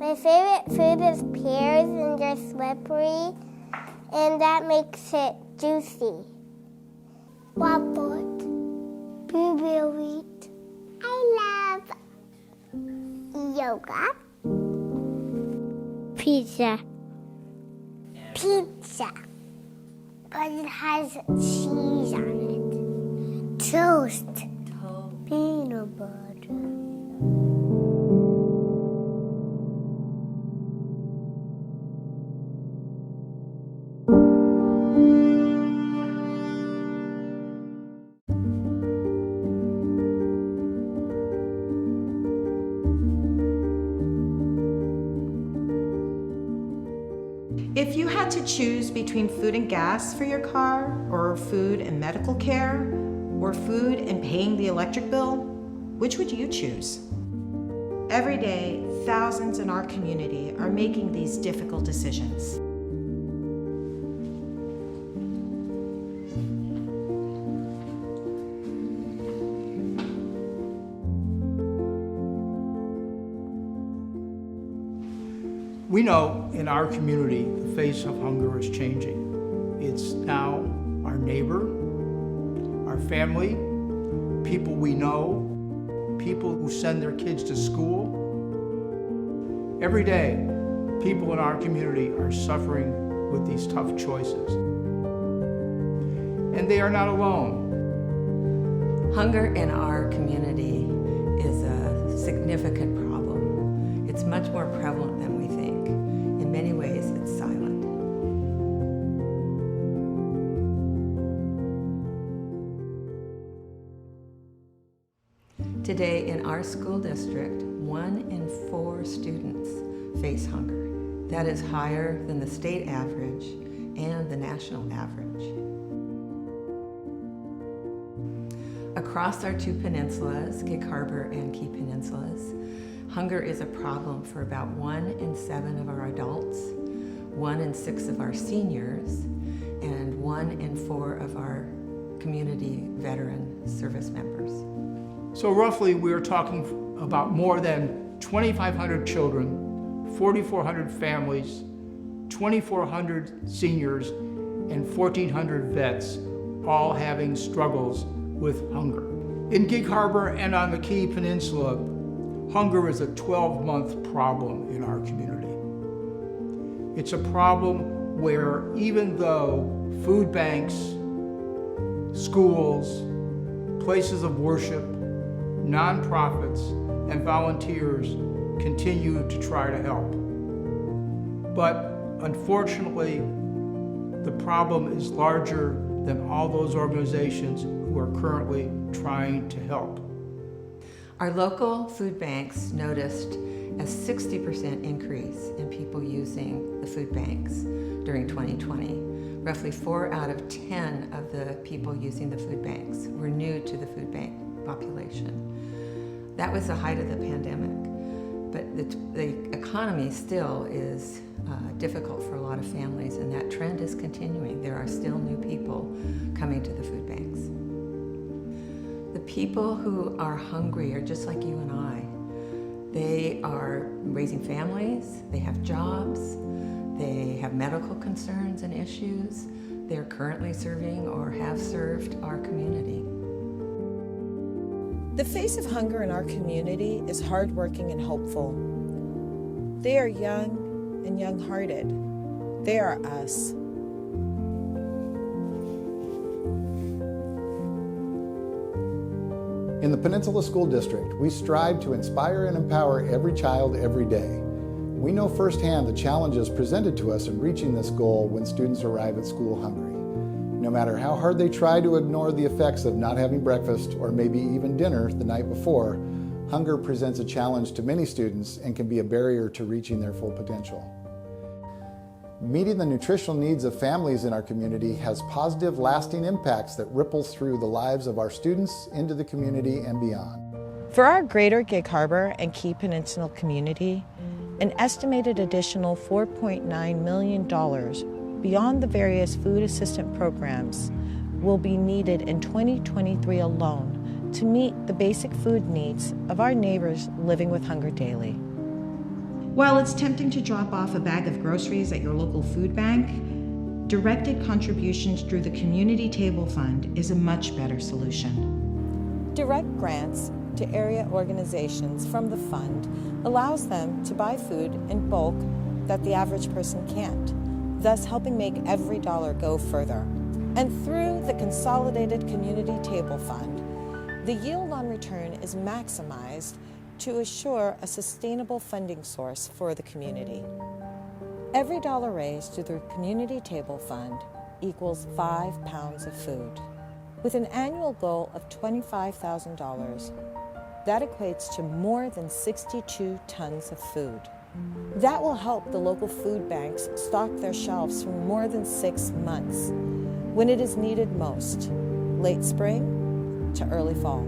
My favorite food is pears, and they're slippery, and that makes it juicy. Waffles, blueberries. I love yoga. Pizza. Pizza, but it has cheese on it. Toast. Peanut butter. If you had to choose between food and gas for your car, or food and medical care, or food and paying the electric bill, which would you choose? Every day, thousands in our community are making these difficult decisions. We know in our community the face of hunger is changing. It's now our neighbor, our family, people we know, people who send their kids to school. Every day, people in our community are suffering with these tough choices. And they are not alone. Hunger in our community is a significant problem. It's much more prevalent than we think. In many ways, it's silent. Today, in our school district, 1 in 4 students face hunger. That is higher than the state average and the national average. Across our 2 peninsulas, Gig Harbor and Key Peninsulas, hunger is a problem for about 1 in 7 of our adults, 1 in 6 of our seniors, and 1 in 4 of our community veteran service members. So roughly, we are talking about more than 2,500 children, 4,400 families, 2,400 seniors, and 1,400 vets, all having struggles with hunger. In Gig Harbor and on the Key Peninsula, hunger is a 12-month problem in our community. It's a problem where even though food banks, schools, places of worship, nonprofits, and volunteers continue to try to help. But unfortunately, the problem is larger than all those organizations who are currently trying to help. Our local food banks noticed a 60% increase in people using the food banks during 2020. Roughly 4 out of 10 of the people using the food banks were new to the food bank population. That was the height of the pandemic, but the economy still is difficult for a lot of families, and that trend is continuing. There are still new people coming to the food banks. The people who are hungry are just like you and I. They are raising families, they have jobs, they have medical concerns and issues. They're currently serving or have served our community. The face of hunger in our community is hardworking and hopeful. They are young and young-hearted. They are us. In the Peninsula School District, we strive to inspire and empower every child every day. We know firsthand the challenges presented to us in reaching this goal when students arrive at school hungry. No matter how hard they try to ignore the effects of not having breakfast or maybe even dinner the night before, hunger presents a challenge to many students and can be a barrier to reaching their full potential. Meeting the nutritional needs of families in our community has positive, lasting impacts that ripple through the lives of our students into the community and beyond. For our greater Gig Harbor and Key Peninsula community, an estimated additional $4.9 million beyond the various food assistance programs will be needed in 2023 alone to meet the basic food needs of our neighbors living with hunger daily. While it's tempting to drop off a bag of groceries at your local food bank, directed contributions through the Community Table Fund is a much better solution. Direct grants to area organizations from the fund allows them to buy food in bulk that the average person can't, thus helping make every dollar go further. And through the Consolidated Community Table Fund, the yield on return is maximized to assure a sustainable funding source for the community. Every dollar raised through the Community Table Fund equals 5 pounds of food. With an annual goal of $25,000, that equates to more than 62 tons of food. That will help the local food banks stock their shelves for more than 6 months, when it is needed most, late spring to early fall.